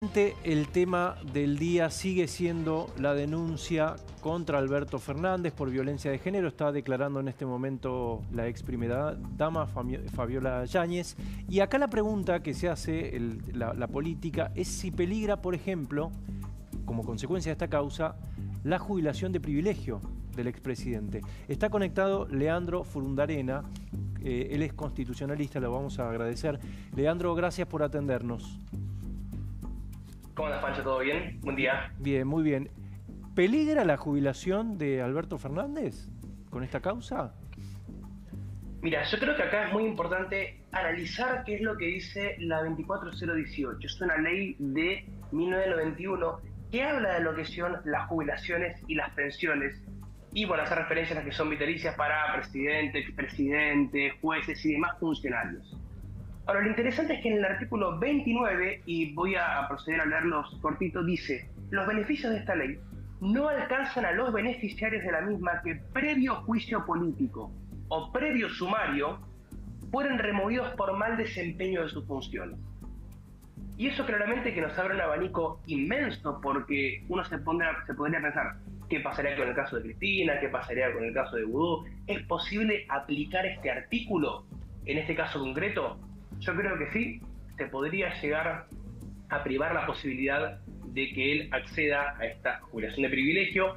El tema del día sigue siendo la denuncia contra Alberto Fernández por violencia de género. Está declarando en este momento la ex primera dama Fabiola Yáñez. Y acá la pregunta que se hace la política es si peligra, por ejemplo, como consecuencia de esta causa, la jubilación de privilegio del expresidente. Está conectado Leandro Furundarena, él es constitucionalista, lo vamos a agradecer. Leandro, gracias por atendernos. ¿Cómo andas, Pancho? ¿Todo bien? Buen día. Bien, muy bien. ¿Peligra la jubilación de Alberto Fernández con esta causa? Mira, yo creo que acá es muy importante analizar qué es lo que dice la 24018. Es una ley de 1991 que habla de lo que son las jubilaciones y las pensiones. Y bueno, hace referencia a las que son vitalicias para presidente, expresidente, jueces y demás funcionarios. Ahora, lo interesante es que en el artículo 29, y voy a proceder a leerlos cortito, dice: los beneficios de esta ley no alcanzan a los beneficiarios de la misma que previo juicio político o previo sumario fueron removidos por mal desempeño de sus funciones. Y eso claramente que nos abre un abanico inmenso, porque uno se podría pensar, ¿qué pasaría con el caso de Cristina? ¿Qué pasaría con el caso de Vudú? ¿Es posible aplicar este artículo en este caso concreto? Yo creo que sí, se podría llegar a privar la posibilidad de que él acceda a esta jubilación de privilegio,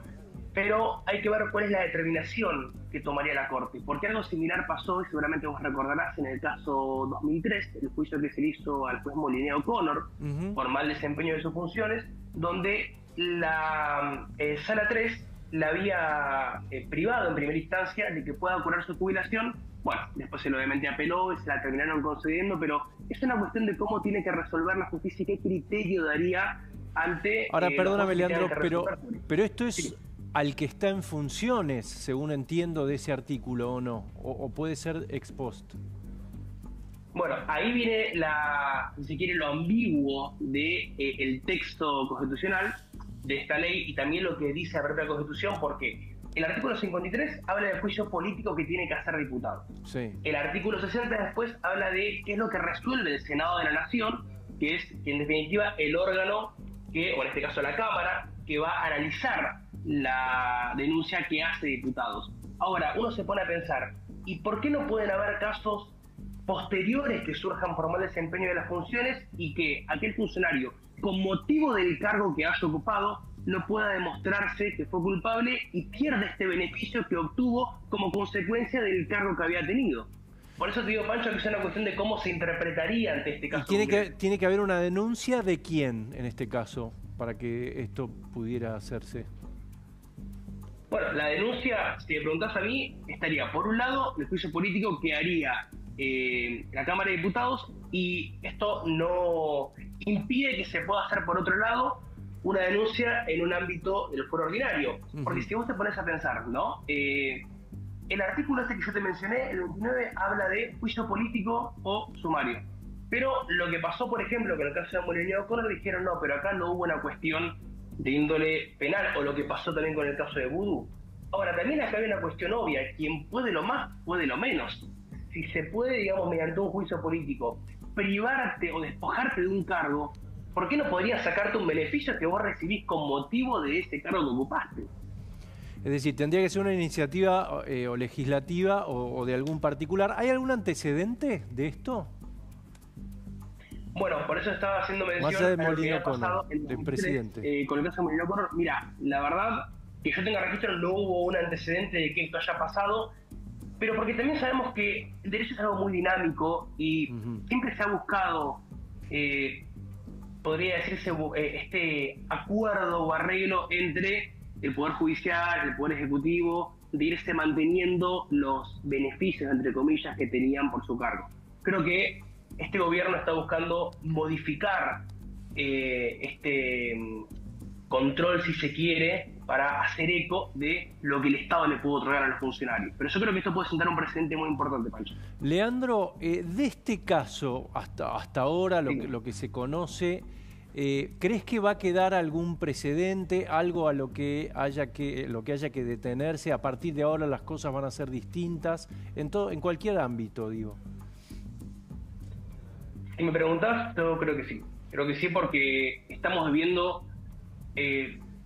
pero hay que ver cuál es la determinación que tomaría la Corte, porque algo similar pasó, y seguramente vos recordarás, en el caso 2003, el juicio que se le hizo al juez Molineux O'Connor por mal desempeño de sus funciones, donde la Sala 3 la había privado en primera instancia de que pueda cobrar su jubilación. Bueno, después él obviamente apeló y se la terminaron concediendo, pero es una cuestión de cómo tiene que resolver la justicia y qué criterio daría ante... Ahora, perdóname, Leandro, pero esto es sí, al que está en funciones, según entiendo de ese artículo, ¿o no? ¿O puede ser ex post? Bueno, ahí viene si se quiere, lo ambiguo de el texto constitucional de esta ley y también lo que dice la propia Constitución, porque el artículo 53 habla del juicio político que tiene que hacer diputado. Sí. El artículo 60 después habla de qué es lo que resuelve el Senado de la Nación, que es, en definitiva, el órgano que, o en este caso la Cámara, que va a analizar la denuncia que hace diputados. Ahora, uno se pone a pensar, ¿y por qué no pueden haber casos posteriores que surjan por mal desempeño de las funciones y que aquel funcionario, con motivo del cargo que haya ocupado, no pueda demostrarse que fue culpable y pierde este beneficio que obtuvo como consecuencia del cargo que había tenido? Por eso te digo, Pancho, que es una cuestión de cómo se interpretaría ante este caso. ¿Y tiene que haber una denuncia de quién en este caso para que esto pudiera hacerse? Bueno, la denuncia, si me preguntás a mí, estaría por un lado el juicio político que haría la Cámara de Diputados, y esto no impide que se pueda hacer por otro lado una denuncia en un ámbito del fuero ordinario. Porque si vos te pones a pensar, ¿no? El artículo este que yo te mencioné, el 29, habla de juicio político o sumario. Pero lo que pasó, por ejemplo, con el caso de Molineux O'Connor, dijeron no, pero acá no hubo una cuestión de índole penal, o lo que pasó también con el caso de Vudú. Ahora, también acá hay una cuestión obvia: quien puede lo más, puede lo menos. Si se puede, digamos, mediante un juicio político, privarte o despojarte de un cargo, ¿por qué no podrías sacarte un beneficio que vos recibís con motivo de ese cargo que ocupaste? Es decir, tendría que ser una iniciativa o legislativa o de algún particular. ¿Hay algún antecedente de esto? Bueno, por eso estaba haciendo mención más allá de a lo que Molineux había pasado O'Connor, del presidente. con el caso de Molineux O'Connor. Mira, la verdad, que yo tenga registro, no hubo un antecedente de que esto haya pasado, pero porque también sabemos que el derecho es algo muy dinámico y siempre se ha buscado, podría decirse, este acuerdo o arreglo entre el Poder Judicial, el Poder Ejecutivo, de irse manteniendo los beneficios, entre comillas, que tenían por su cargo. Creo que este gobierno está buscando modificar este control, si se quiere, para hacer eco de lo que el Estado le pudo otorgar a los funcionarios. Pero yo creo que esto puede sentar un precedente muy importante, Pancho. Leandro, de este caso, hasta ahora, lo que se conoce, ¿crees que va a quedar algún precedente, algo a lo que haya que detenerse? A partir de ahora las cosas van a ser distintas, en cualquier ámbito, digo. Si me preguntás, yo creo que sí. Creo que sí, porque estamos viviendo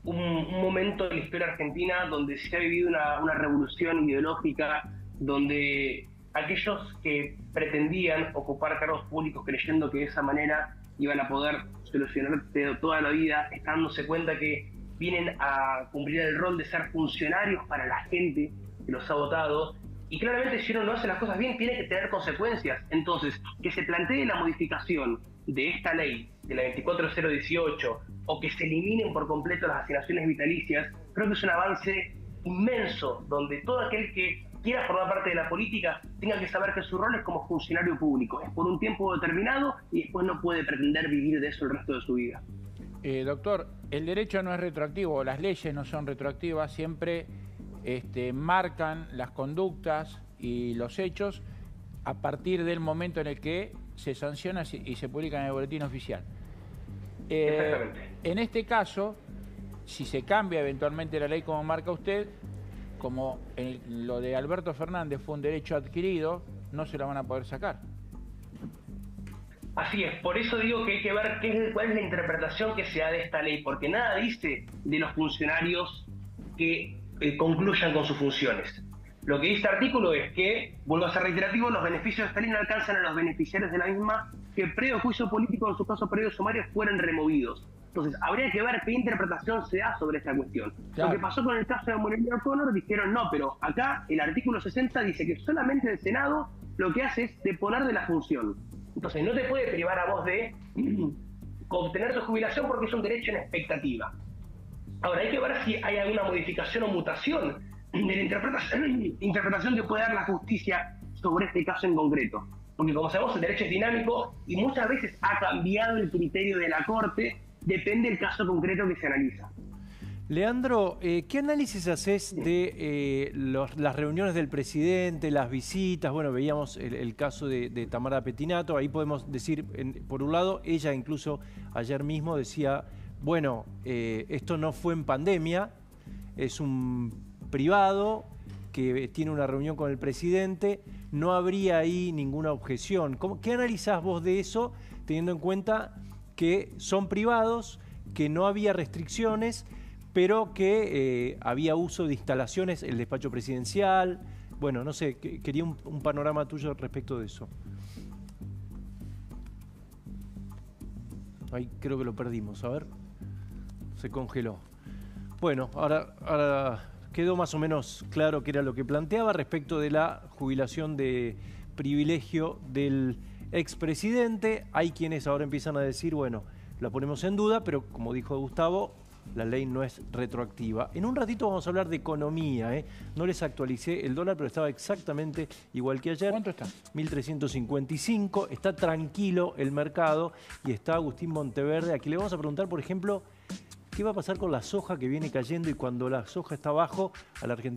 un momento en la historia argentina donde se ha vivido una revolución ideológica, donde aquellos que pretendían ocupar cargos públicos creyendo que de esa manera iban a poder solucionar toda la vida, están dándose cuenta que vienen a cumplir el rol de ser funcionarios para la gente que los ha votado, y claramente si uno no hace las cosas bien tiene que tener consecuencias. Entonces, que se plantee la modificación de esta ley, de la 24018, o que se eliminen por completo las asignaciones vitalicias, creo que es un avance inmenso, donde todo aquel que quiera formar parte de la política tenga que saber que su rol es como funcionario público, es por un tiempo determinado y después no puede pretender vivir de eso el resto de su vida. Doctor, el derecho no es retroactivo, las leyes no son retroactivas, siempre marcan las conductas y los hechos a partir del momento en el que se sanciona y se publica en el boletín oficial. Exactamente. En este caso, si se cambia eventualmente la ley como marca usted, como lo de Alberto Fernández fue un derecho adquirido, no se la van a poder sacar. Así es, por eso digo que hay que ver cuál es la interpretación que se da de esta ley, porque nada dice de los funcionarios que concluyan con sus funciones. Lo que dice este artículo es que, vuelvo a ser reiterativo, los beneficios de esta ley no alcanzan a los beneficiarios de la misma que previo juicio político, en su caso previo sumario, fueran removidos. Entonces, habría que ver qué interpretación se da sobre esta cuestión. Claro. Lo que pasó con el caso de Morena O'Connor, dijeron no, pero acá el artículo 60 dice que solamente el Senado lo que hace es deponer de la función. Entonces, no te puede privar a vos de obtener tu jubilación porque es un derecho en expectativa. Ahora, hay que ver si hay alguna modificación o mutación de la interpretación que puede dar la justicia sobre este caso en concreto. Porque, como sabemos, el derecho es dinámico y muchas veces ha cambiado el criterio de la Corte, depende del caso concreto que se analiza. Leandro, ¿qué análisis haces de las reuniones del presidente, las visitas? Bueno, veíamos el caso de Tamara Pettinato, ahí podemos decir, por un lado, ella incluso ayer mismo decía, bueno, esto no fue en pandemia, es un privado que tiene una reunión con el presidente, no habría ahí ninguna objeción. ¿Qué analizás vos de eso, teniendo en cuenta que son privados, que no había restricciones, pero que había uso de instalaciones, el despacho presidencial? Bueno, no sé, quería un panorama tuyo respecto de eso. Ahí creo que lo perdimos, a ver, se congeló. Bueno, ahora quedó más o menos claro qué era lo que planteaba respecto de la jubilación de privilegio del expresidente. Hay quienes ahora empiezan a decir, bueno, la ponemos en duda, pero como dijo Gustavo, la ley no es retroactiva. En un ratito vamos a hablar de economía, ¿eh? No les actualicé el dólar, pero estaba exactamente igual que ayer. ¿Cuánto está? 1.355. Está tranquilo el mercado y está Agustín Monteverde. Aquí le vamos a preguntar, por ejemplo, ¿qué va a pasar con la soja que viene cayendo y cuando la soja está abajo a la Argentina?